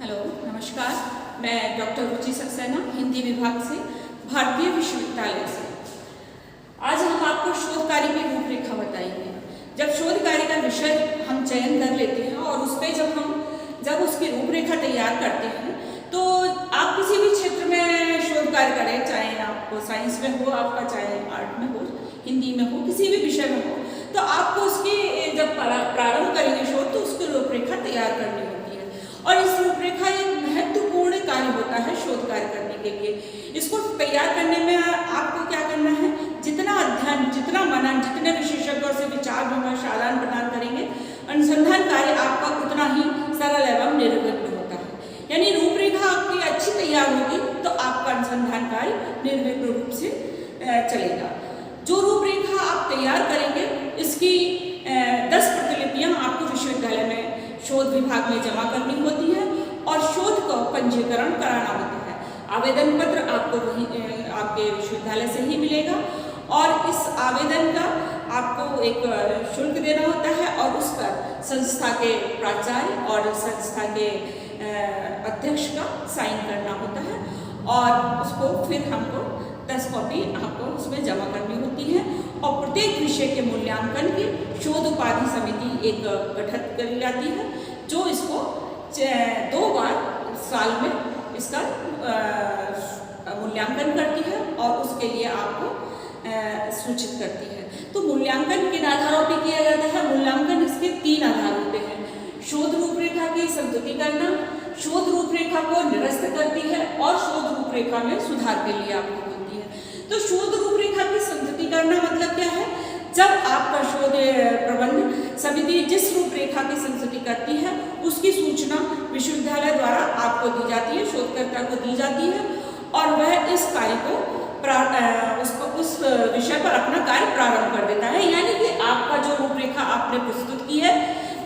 Hello, नमस्कार। मैं doctor रुचि सक्सेना, हिंदी विभाग से, भारतीय विश्वविद्यालय से। आज हम आपको शोध कार्य की रूपरेखा बताएंगे। जब शोध कार्य का विषय हम चयन कर लेते हैं और उस पर जब उसकी रूपरेखा तैयार करते हैं, तो आप किसी भी क्षेत्र में शोध कार्य करें, चाहे आपको साइंस में हो, आपका चाहे आर्ट में हो, हिंदी में हो, किसी भी विषय में हो, तो आपको उसकी जब प्रारंभ करेंगे शोध, तो उसकी रूपरेखा तैयार करनी होती है। और इस रूपरेखा एक महत्वपूर्ण कार्य होता है शोध कार्य करने के लिए। इसको तैयार करने में आपको क्या करना है, जितना अध्ययन, जितना मनन, जितने विशेषज्ञों से विचार विमर्श आदान प्रदान करेंगे, अनुसंधान कार्य आपका उतना ही सरल एवं निर्विघ्न होता है। यानी रूपरेखा आपकी अच्छी तैयार होगी तो आपका अनुसंधान कार्य निर्विघ्न रूप से चलेगा। जो रूपरेखा आप तैयार करेंगे, इसकी 10 प्रतिलिपियां आपको विश्वविद्यालय में शोध विभाग में जमा करनी होती है और शोध का पंजीकरण कराना होता है। आवेदन पत्र आपको वही आपके विश्वविद्यालय से ही मिलेगा और इस आवेदन का आपको एक शुल्क देना होता है और उस पर संस्था के प्राचार्य और संस्था के अध्यक्ष का साइन करना होता है और उसको फिर हमको 10 कॉपी आपको उसमें जमा करनी होती है। और प्रत्येक विषय के मूल्यांकन की शोध उपाधि समिति एक गठित करी जाती है, जो इसको 2 बार साल में इसका मूल्यांकन करती है और उसके लिए आपको सूचित करती है। तो मूल्यांकन किन आधारों पर किया जाता है? मूल्यांकन इसके 3 आधार होते हैं। शोध रूपरेखा की संतुति करना, शोध रूपरेखा को निरस्त करती है और शोध रूपरेखा में सुधार के लिए आपको होती है। तो शोध रूपरेखा की संतुति करना मतलब क्या है? जब आपका शोध प्रबंध समिति जिस रूपरेखा की संस्तुति करती है, उसकी सूचना विश्वविद्यालय द्वारा आपको दी जाती है, शोधकर्ता को दी जाती है और वह इस कार्य को उस विषय पर अपना कार्य प्रारंभ कर देता है। यानी कि आपका जो रूपरेखा आपने प्रस्तुत की है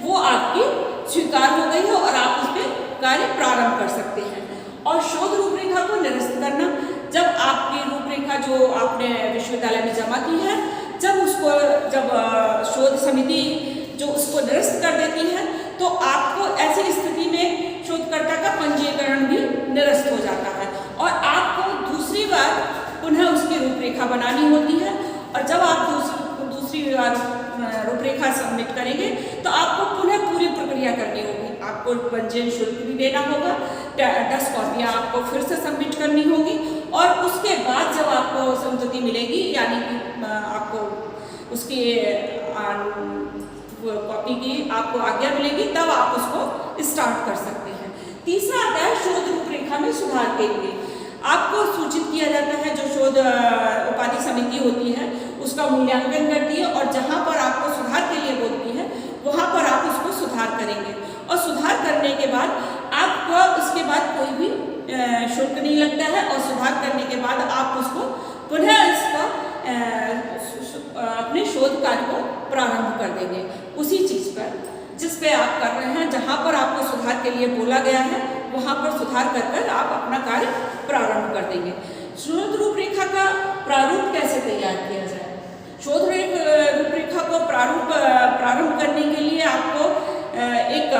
वो आपकी स्वीकार हो गई है और आप उस पर कार्य प्रारंभ कर सकते हैं। और शोध रूपरेखा को निरस्त करना, जब आपकी रूपरेखा जो आपने विश्वविद्यालय में जमा की है, जब शोध समिति जो उसको निरस्त कर देती है, तो आपको ऐसी स्थिति में शोधकर्ता का पंजीकरण भी निरस्त हो जाता है और आपको दूसरी बार पुनः उसकी रूपरेखा बनानी होती है। और जब आप दूसरी बार रूपरेखा सबमिट करेंगे तो आपको पुनः पूरी प्रक्रिया करनी होगी। आपको पंजीयन शुल्क भी देना होगा, 10 कॉपियाँ आपको फिर से सबमिट करनी होगी और उसके बाद जब आपको संस्तुति मिलेगी, यानी कि आपको उसकी कॉपी की आपको आज्ञा मिलेगी, तब आप उसको स्टार्ट कर सकते हैं। तीसरा आता है शोध रूपरेखा में सुधार के लिए। आपको सूचित किया जाता है, जो शोध उपाधि समिति होती है उसका मूल्यांकन करती है और जहाँ पर आपको सुधार के लिए बोलती है वहाँ पर आप उसको सुधार करेंगे और सुधार करने के बाद आपको उसके बाद कोई भी शुल्क नहीं लगता है और सुधार करने के बाद आप उसको पुनः इसका अपने शोध कार्य को प्रारंभ कर देंगे उसी चीज़ पर जिस पे आप कर रहे हैं। जहाँ पर आपको सुधार के लिए बोला गया है वहाँ पर सुधार कर आप अपना कार्य प्रारंभ कर देंगे। शोध रूपरेखा का प्रारूप कैसे तैयार किया जाए? शोध रूपरेखा को प्रारंभ करने के लिए आपको एक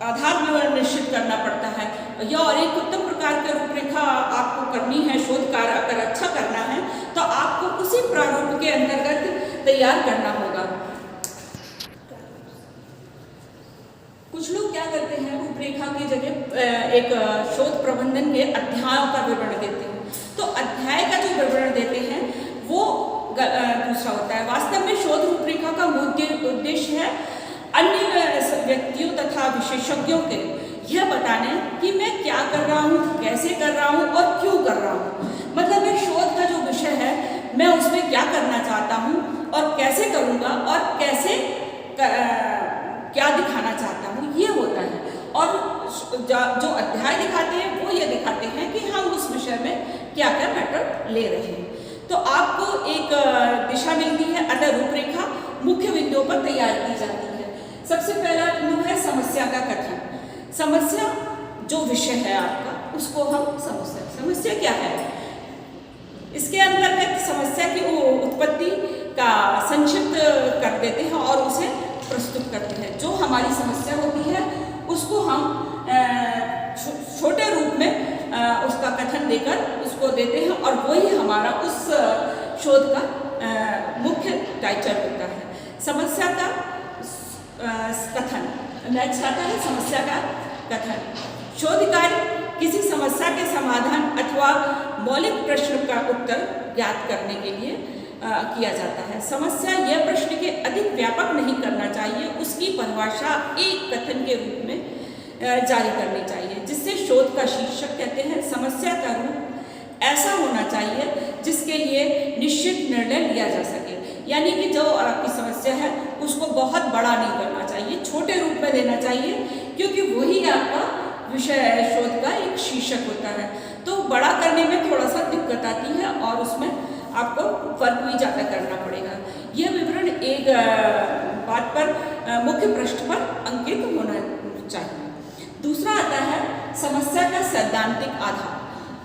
आधार निश्चित करना पड़ता है या और एक उत्तम प्रकार की रूपरेखा आपको करनी है। शोध कार्य अगर अच्छा करना है तो आपको उसी प्रारूप के अंतर्गत तैयार करना होगा। कुछ लोग क्या करते हैं, रूपरेखा की जगह एक शोध प्रबंधन के अध्यायों का विवरण देते हैं। तो अध्याय का जो विवरण देते हैं वो दूसरा होता है। वास्तव में शोध रूपरेखा का मुख्य उद्देश्य है अन्य व्यक्तियों तथा विशेषज्ञों के यह बताने कि मैं क्या कर रहा हूँ, कैसे कर रहा हूँ और क्यों कर रहा हूँ। मतलब एक शोध का जो विषय है, मैं उसमें क्या करना चाहता हूँ और कैसे करूँगा और कैसे क्या दिखाना चाहता हूँ, ये होता है। और जो अध्याय दिखाते हैं वो ये दिखाते हैं कि हम उस विषय में क्या क्या मैटर ले रहे हैं। तो आपको एक दिशा मिलती है, अतः रूपरेखा मुख्य बिंदुओं पर तैयार की जाती है। सबसे पहला बिंदु है समस्या का कथन। समस्या जो विषय है आपका, उसको हम समस्या क्या है, इसके अंतर्गत समस्या की उत्पत्ति का संक्षिप्त कर देते हैं और उसे प्रस्तुत करते हैं। जो हमारी समस्या होती है उस उसको हम छोटे रूप में उसका कथन देकर उसको देते हैं और वही हमारा उस शोध का मुख्य टाइटल होता है। समस्या का कथन। नेक्स्ट आता है समस्या का कथन। शोध कार्य किसी समस्या के समाधान अथवा मौलिक प्रश्न का उत्तर ज्ञात करने के लिए किया जाता है। समस्या यह प्रश्न के अधिक व्यापक नहीं करना चाहिए, उसकी परिभाषा एक कथन के रूप में जारी करनी चाहिए, जिससे शोध का शीर्षक कहते हैं। समस्या का रूप ऐसा होना चाहिए जिसके लिए निश्चित निर्णय लिया जा सके, यानी कि जो आपकी समस्या है उसको बहुत बड़ा नहीं करना चाहिए, छोटे रूप में देना चाहिए, क्योंकि वही आपका विषय शोध का एक शीर्षक होता है। तो बड़ा करने में थोड़ा सा दिक्कत आती है और उसमें आपको वर्क भी ज़्यादा करना पड़ेगा। यह विवरण एक बात पर मुख्य पृष्ठ पर अंकित होना चाहिए। दूसरा आता है समस्या का सैद्धांतिक आधार।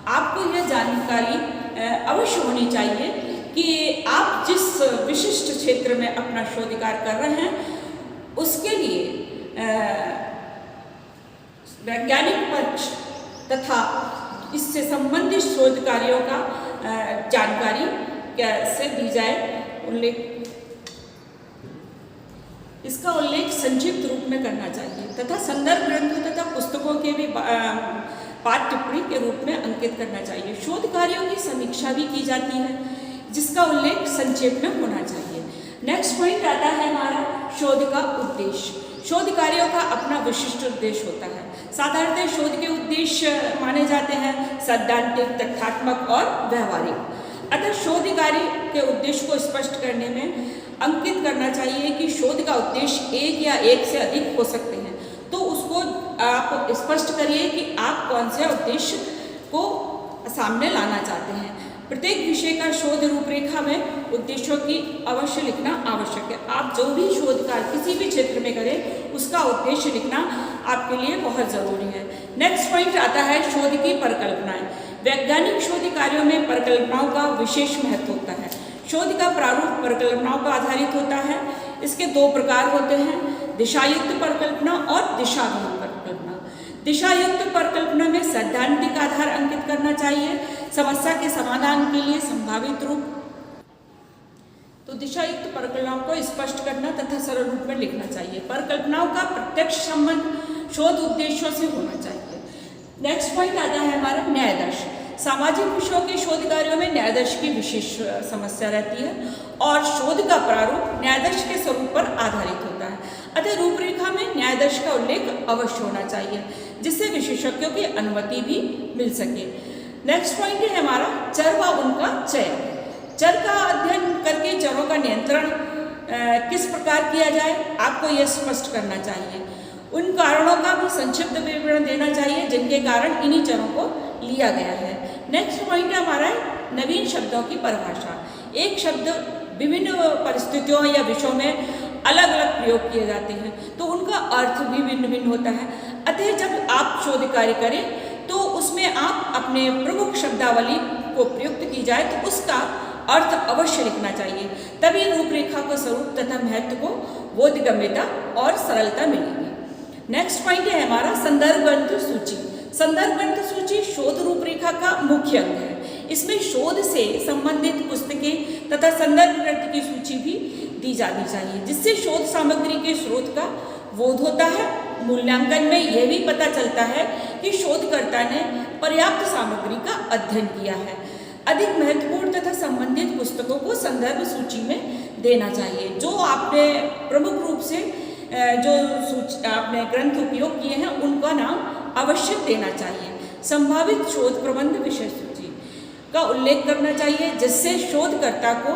आपको यह जानकारी अवश्य होनी चाहिए कि आप जिस विशिष्ट क्षेत्र में अपना शोध कार्य कर रहे हैं उसके लिए वैज्ञानिक पक्ष तथा इससे संबंधित शोध कार्यों का जानकारी कैसे दी जाए, इसका उल्लेख संक्षिप्त रूप में करना चाहिए तथा संदर्भ ग्रंथों तथा पुस्तकों के भी पाठ टिप्पणी के रूप में अंकित करना चाहिए। शोध कार्यों की समीक्षा भी की जाती है जिसका उल्लेख संक्षेप में होना चाहिए। नेक्स्ट पॉइंट आता है हमारा शोध का उद्देश्य। शोध कार्यों का अपना विशिष्ट उद्देश्य होता है। साधारणतः शोध के उद्देश्य माने जाते हैं सैद्धांतिक, तथ्यात्मक और व्यवहारिक। अतः शोध कार्य के उद्देश्य को स्पष्ट करने में अंकित करना चाहिए कि शोध का उद्देश्य एक या एक से अधिक हो सकते हैं, तो उसको आप स्पष्ट करिए कि आप कौन से उद्देश्य को सामने लाना चाहते हैं। प्रत्येक विषय का शोध रूपरेखा में उद्देश्यों की अवश्य लिखना आवश्यक है। आप जो भी शोध कार्य किसी भी क्षेत्र में करें उसका उद्देश्य लिखना आपके लिए बहुत ज़रूरी है। नेक्स्ट पॉइंट आता है शोध की परिकल्पनाएं। वैज्ञानिक शोध कार्यों में परिकल्पनाओं का विशेष महत्व होता है। शोध का प्रारूप परिकल्पनाओं पर आधारित होता है। इसके दो प्रकार होते हैं, दिशायुक्त परिकल्पना और दिशाविहीन परिकल्पना। दिशायुक्त परिकल्पना में सैद्धांतिक आधार अंकित करना चाहिए समस्या के समाधान के लिए संभावित रूप। तो दिशायुक्त परिकल्पनाओं को स्पष्ट करना तथा सरल रूप में लिखना चाहिए। परिकल्पनाओं का प्रत्यक्ष संबंध शोध उद्देश्यों से होना चाहिए। नेक्स्ट पॉइंट आता है हमारा न्यायदर्श। सामाजिक विषयों के शोध कार्यों में न्यायदर्श की विशेष समस्या रहती है और शोध का प्रारूप न्यायदर्श के स्वरूप पर आधारित होता है। अतः रूपरेखा में न्यायदर्श का उल्लेख अवश्य होना चाहिए जिससे विशेषज्ञों की अनुमति भी मिल सके। नेक्स्ट पॉइंट है हमारा चर व उनका चयन। चर का अध्ययन करके चरों का नियंत्रण किस प्रकार किया जाए आपको यह स्पष्ट करना चाहिए। उन कारणों का भी संक्षिप्त विवरण देना चाहिए जिनके कारण इन्हीं चरों को लिया गया है। नेक्स्ट पॉइंट है हमारा नवीन शब्दों की परिभाषा। एक शब्द विभिन्न परिस्थितियों या विषयों में अलग अलग प्रयोग किए जाते हैं तो उनका अर्थ भी भिन्न भिन्न होता है। अतः जब आप शोध कार्य करें तो उसमें आप अपने प्रमुख शब्दावली को प्रयुक्त की जाए तो उसका अर्थ अवश्य लिखना चाहिए, तभी रूपरेखा को स्वरूप तथा महत्व को बोधगम्यता और सरलता मिलेगी। नेक्स्ट पॉइंट है हमारा संदर्भ ग्रंथ सूची। संदर्भ ग्रंथ सूची शोध रूपरेखा का मुख्य अंग है। इसमें शोध से संबंधित पुस्तकें तथा संदर्भ ग्रंथ की सूची भी दी जानी चाहिए जिससे शोध सामग्री के स्रोत का बोध होता है। मूल्यांकन में यह भी पता चलता है कि शोधकर्ता ने पर्याप्त सामग्री का अध्ययन किया है। अधिक महत्वपूर्ण तथा संबंधित पुस्तकों को संदर्भ सूची में देना चाहिए। जो आपने प्रमुख रूप से जो आपने ग्रंथ उपयोग किए हैं उनका नाम अवश्य देना चाहिए। संभावित शोध प्रबंध विषय सूची का उल्लेख करना चाहिए जिससे शोधकर्ता को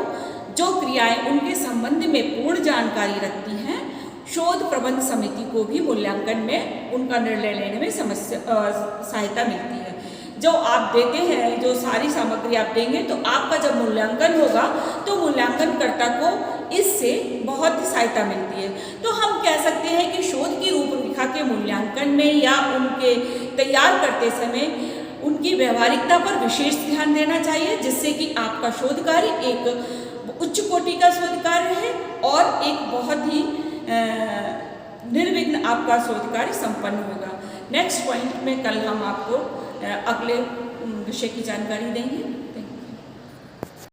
जो क्रियाएं उनके संबंध में पूर्ण जानकारी रखती हैं शोध प्रबंध समिति को भी मूल्यांकन में उनका निर्णय लेने में सहायता मिलती है। जो आप देते हैं, जो सारी सामग्री आप देंगे तो आपका जब मूल्यांकन होगा तो मूल्यांकनकर्ता को इससे बहुत सहायता मिलती है। तो हम कह सकते हैं कि शोध की रूपरेखा के मूल्यांकन में या उनके तैयार करते समय उनकी व्यवहारिकता पर विशेष ध्यान देना चाहिए जिससे कि आपका शोध कार्य एक उच्च कोटि का शोध कार्य है और एक बहुत ही निर्विघ्न आपका शोध कार्य संपन्न होगा। नेक्स्ट पॉइंट में कल हम आपको अगले विषय की जानकारी देंगे।